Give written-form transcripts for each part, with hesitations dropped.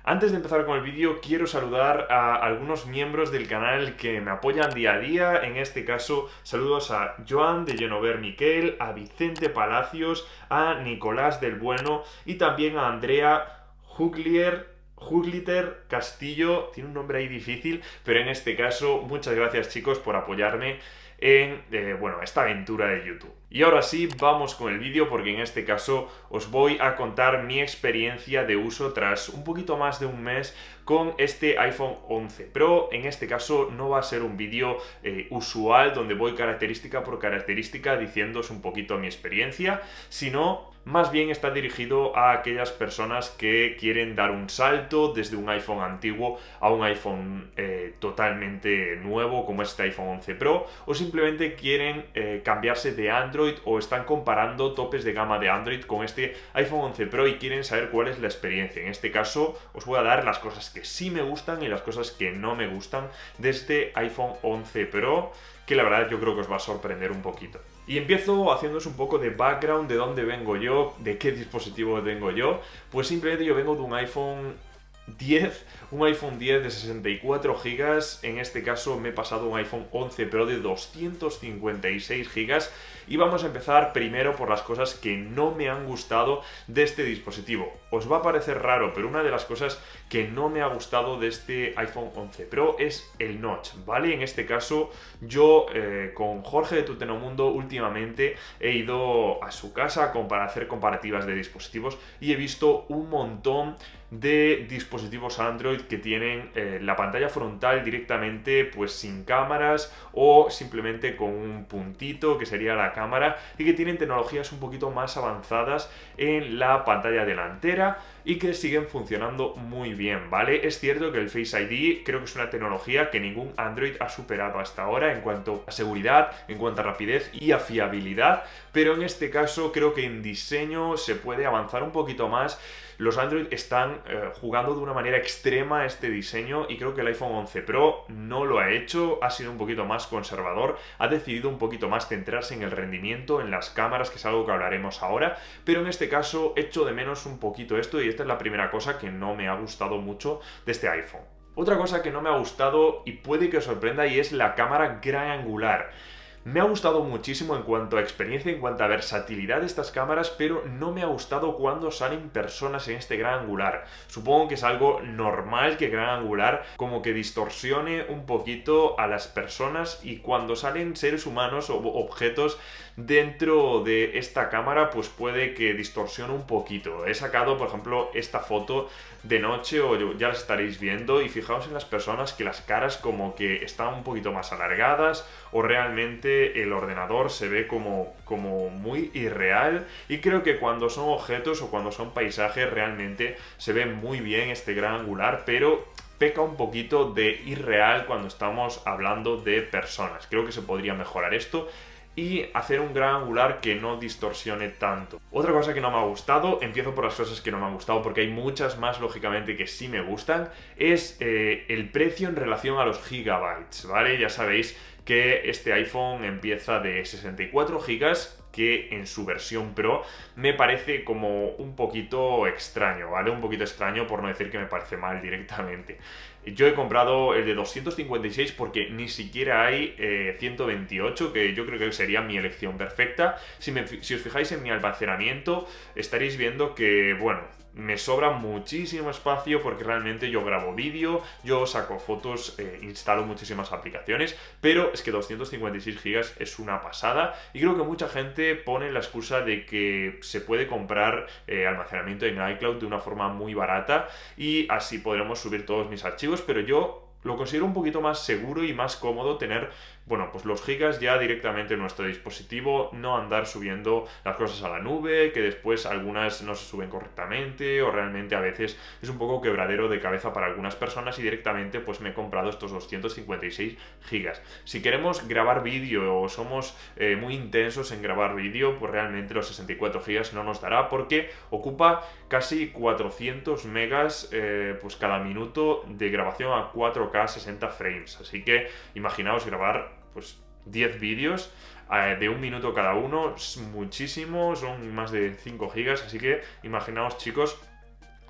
Antes de empezar con el vídeo, quiero saludar a algunos miembros del canal que me apoyan día a día. En este caso, saludos a Joan de Genover Miquel, a Vicente Palacios, a Nicolás del Bueno y también a Andrea Hugliter Castillo. Tiene un nombre ahí difícil, pero en este caso, muchas gracias chicos por apoyarme en esta aventura de YouTube. Y ahora sí, vamos con el vídeo porque en este caso os voy a contar mi experiencia de uso tras un poquito más de un mes con este iPhone 11 Pro. En este caso no va a ser un vídeo usual donde voy característica por característica diciéndoos un poquito mi experiencia, sino más bien está dirigido a aquellas personas que quieren dar un salto desde un iPhone antiguo a un iPhone totalmente nuevo como este iPhone 11 Pro, o simplemente quieren cambiarse de Android o están comparando topes de gama de Android con este iPhone 11 Pro y quieren saber cuál es la experiencia. En este caso os voy a dar las cosas que sí me gustan y las cosas que no me gustan de este iPhone 11 Pro, que la verdad yo creo que os va a sorprender un poquito. Y empiezo haciéndoos un poco de background de dónde vengo yo, de qué dispositivo vengo yo. Pues simplemente yo vengo de un iPhone 10 de 64 GB. En este caso me he pasado un iPhone 11 Pro de 256 GB. Y vamos a empezar primero por las cosas que no me han gustado de este dispositivo. Os va a parecer raro, pero una de las cosas que no me ha gustado de este iPhone 11 Pro es el notch, ¿vale? En este caso yo con Jorge de Tutenomundo últimamente he ido a su casa para hacer comparativas de dispositivos y he visto un montón de dispositivos Android que tienen la pantalla frontal directamente pues sin cámaras o simplemente con un puntito que sería la cámara, y que tienen tecnologías un poquito más avanzadas en la pantalla delantera y que siguen funcionando muy bien, ¿vale? Es cierto que el Face ID creo que es una tecnología que ningún Android ha superado hasta ahora en cuanto a seguridad, en cuanto a rapidez y a fiabilidad, pero en este caso creo que en diseño se puede avanzar un poquito más. Los Android están jugando de una manera extrema este diseño y creo que el iPhone 11 Pro no lo ha hecho, ha sido un poquito más conservador, ha decidido un poquito más centrarse en el rendimiento, en las cámaras, que es algo que hablaremos ahora, pero en este caso echo de menos un poquito esto y esta es la primera cosa que no me ha gustado mucho de este iPhone. Otra cosa que no me ha gustado y puede que os sorprenda y es la cámara gran angular. Me ha gustado muchísimo en cuanto a experiencia, en cuanto a versatilidad de estas cámaras, pero no me ha gustado cuando salen personas en este gran angular. Supongo que es algo normal que gran angular como que distorsione un poquito a las personas, y cuando salen seres humanos o objetos dentro de esta cámara pues puede que distorsione un poquito. He sacado por ejemplo esta foto de noche, o ya las estaréis viendo, y fijaos en las personas que las caras como que están un poquito más alargadas o realmente el ordenador se ve como muy irreal, y creo que cuando son objetos o cuando son paisajes realmente se ve muy bien este gran angular, pero peca un poquito de irreal cuando estamos hablando de personas. Creo que se podría mejorar esto y hacer un gran angular que no distorsione tanto. Otra cosa que no me ha gustado, empiezo por las cosas que no me han gustado porque hay muchas más lógicamente que sí me gustan, es el precio en relación a los gigabytes, ¿vale? Ya sabéis que este iPhone empieza de 64 gigas, que en su versión Pro me parece como un poquito extraño, ¿vale? Un poquito extraño, por no decir que me parece mal directamente. Yo he comprado el de 256 porque ni siquiera hay 128, que yo creo que sería mi elección perfecta. Si os fijáis en mi almacenamiento, estaréis viendo que, bueno, me sobra muchísimo espacio porque realmente yo grabo vídeo, yo saco fotos, instalo muchísimas aplicaciones, pero es que 256 gigas es una pasada, y creo que mucha gente pone la excusa de que se puede comprar almacenamiento en iCloud de una forma muy barata y así podremos subir todos mis archivos, pero yo lo considero un poquito más seguro y más cómodo tener, bueno, pues los gigas ya directamente en nuestro dispositivo, no andar subiendo las cosas a la nube, que después algunas no se suben correctamente o realmente a veces es un poco quebradero de cabeza para algunas personas, y directamente pues me he comprado estos 256 gigas. Si queremos grabar vídeo o somos muy intensos en grabar vídeo, pues realmente los 64 gigas no nos dará porque ocupa casi 400 megas pues cada minuto de grabación a 4K 60 frames, así que imaginaos grabar pues 10 vídeos de un minuto cada uno, es muchísimo, son más de 5 gigas, así que imaginaos chicos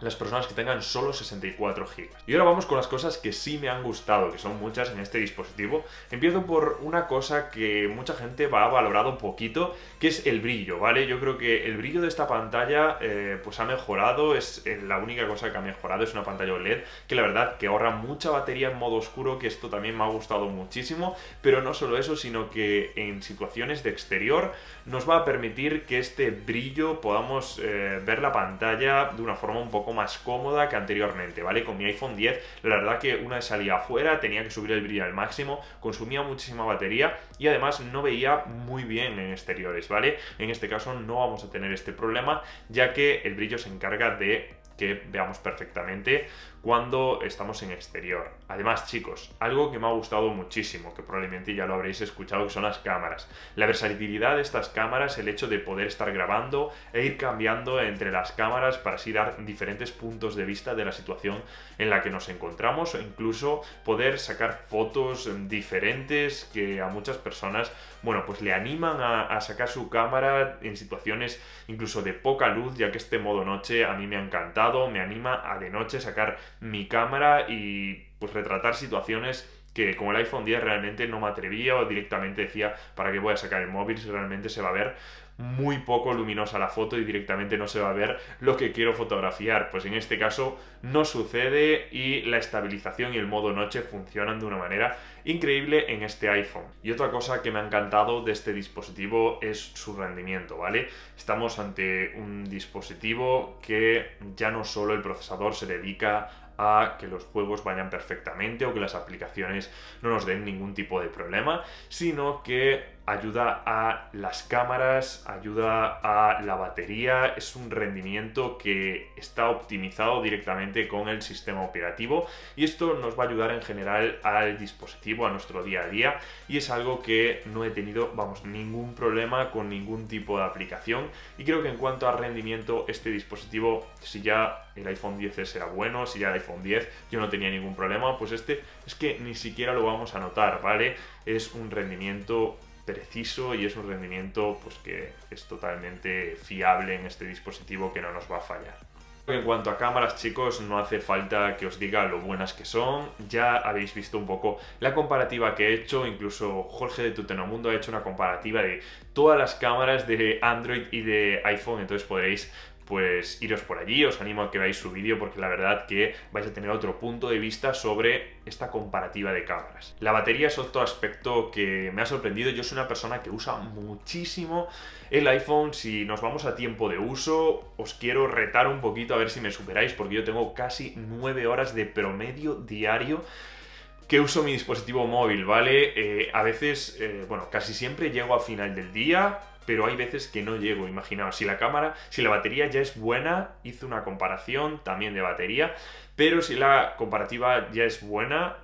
las personas que tengan solo 64 GB. Y ahora vamos con las cosas que sí me han gustado, que son muchas en este dispositivo. Empiezo por una cosa que mucha gente va a valorar un poquito, que es el brillo, ¿vale? Yo creo que el brillo de esta pantalla pues ha mejorado, es la única cosa que ha mejorado, es una pantalla OLED que la verdad que ahorra mucha batería en modo oscuro, que esto también me ha gustado muchísimo, pero no solo eso, sino que en situaciones de exterior nos va a permitir que este brillo podamos ver la pantalla de una forma un poco más cómoda que anteriormente, ¿vale? Con mi iPhone 10, la verdad que una vez salía afuera, tenía que subir el brillo al máximo, consumía muchísima batería y además no veía muy bien en exteriores, ¿vale? En este caso no vamos a tener este problema, ya que el brillo se encarga de que veamos perfectamente cuando estamos en exterior. Además, chicos, algo que me ha gustado muchísimo, que probablemente ya lo habréis escuchado, que son las cámaras. La versatilidad de estas cámaras, el hecho de poder estar grabando e ir cambiando entre las cámaras para así dar diferentes puntos de vista de la situación en la que nos encontramos, o incluso poder sacar fotos diferentes que a muchas personas, bueno, pues le animan a sacar su cámara en situaciones incluso de poca luz, ya que este modo noche a mí me ha encantado, me anima a de noche sacar mi cámara y pues retratar situaciones que con el iPhone 10 realmente no me atrevía, o directamente decía, ¿para qué voy a sacar el móvil si realmente se va a ver muy poco luminosa la foto y directamente no se va a ver lo que quiero fotografiar? Pues en este caso no sucede y la estabilización y el modo noche funcionan de una manera increíble en este iPhone. Y otra cosa que me ha encantado de este dispositivo es su rendimiento, ¿vale? Estamos ante un dispositivo que ya no solo el procesador se dedica a que los juegos vayan perfectamente o que las aplicaciones no nos den ningún tipo de problema, sino que ayuda a las cámaras, ayuda a la batería, es un rendimiento que está optimizado directamente con el sistema operativo y esto nos va a ayudar en general al dispositivo, a nuestro día a día, y es algo que no he tenido, vamos, ningún problema con ningún tipo de aplicación. Y creo que en cuanto a rendimiento, este dispositivo, si ya el iPhone 10 era bueno, si ya el iPhone 10 yo no tenía ningún problema, pues este es que ni siquiera lo vamos a notar, ¿vale? Es un rendimiento preciso y es un rendimiento pues que es totalmente fiable en este dispositivo, que no nos va a fallar. En cuanto a cámaras, chicos, no hace falta que os diga lo buenas que son, ya habéis visto un poco la comparativa que he hecho, incluso Jorge de Tutenomundo ha hecho una comparativa de todas las cámaras de Android y de iPhone, entonces podréis pues iros por allí, os animo a que veáis su vídeo porque la verdad que vais a tener otro punto de vista sobre esta comparativa de cámaras. La batería es otro aspecto que me ha sorprendido. Yo soy una persona que usa muchísimo el iPhone. Si nos vamos a tiempo de uso, os quiero retar un poquito a ver si me superáis, porque yo tengo casi 9 horas de promedio diario que uso mi dispositivo móvil, ¿vale? A veces, bueno, casi siempre llego a final del día, pero hay veces que no llego. Imaginaos, si la batería ya es buena, hice una comparación también de batería, pero si la comparativa ya es buena,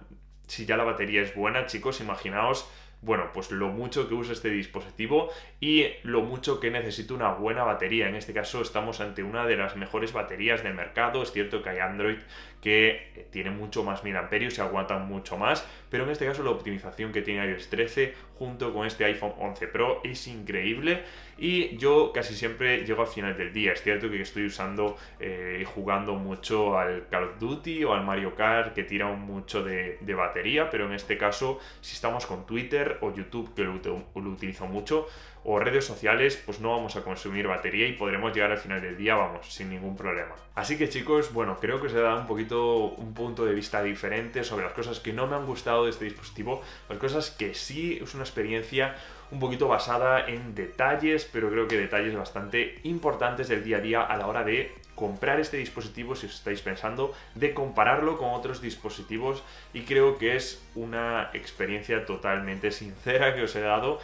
si ya la batería es buena, chicos, imaginaos, bueno, pues lo mucho que uso este dispositivo y lo mucho que necesito una buena batería. En este caso estamos ante una de las mejores baterías del mercado. Es cierto que hay Android que tiene mucho más miliamperios y aguantan mucho más, pero en este caso la optimización que tiene iOS 13 junto con este iPhone 11 Pro es increíble y yo casi siempre llego al final del día. Es cierto que estoy usando y jugando mucho al Call of Duty o al Mario Kart, que tiran mucho de batería, pero en este caso si estamos con Twitter o YouTube, que lo utilizo mucho, o redes sociales, pues no vamos a consumir batería y podremos llegar al final del día, vamos, sin ningún problema. Así que, chicos, bueno, creo que os he dado un punto de vista diferente sobre las cosas que no me han gustado de este dispositivo, las cosas que sí es una experiencia un poquito basada en detalles, pero creo que detalles bastante importantes del día a día a la hora de comprar este dispositivo, si os estáis pensando, de compararlo con otros dispositivos, y creo que es una experiencia totalmente sincera que os he dado.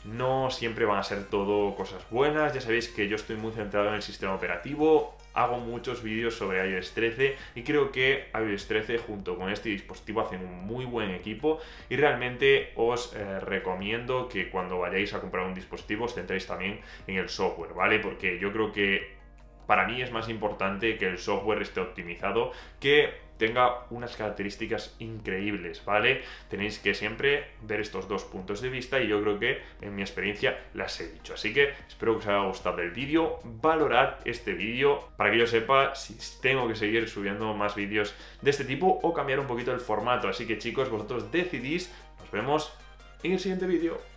No siempre van a ser todo cosas buenas, ya sabéis que yo estoy muy centrado en el sistema operativo, hago muchos vídeos sobre iOS 13 y creo que iOS 13 junto con este dispositivo hacen un muy buen equipo, y realmente os recomiendo que cuando vayáis a comprar un dispositivo os centréis también en el software, ¿vale? Porque yo creo que para mí es más importante que el software esté optimizado que tenga unas características increíbles, ¿vale? Tenéis que siempre ver estos dos puntos de vista y yo creo que en mi experiencia las he dicho. Así que espero que os haya gustado el vídeo, valorad este vídeo para que yo sepa si tengo que seguir subiendo más vídeos de este tipo o cambiar un poquito el formato. Así que chicos, vosotros decidís, nos vemos en el siguiente vídeo.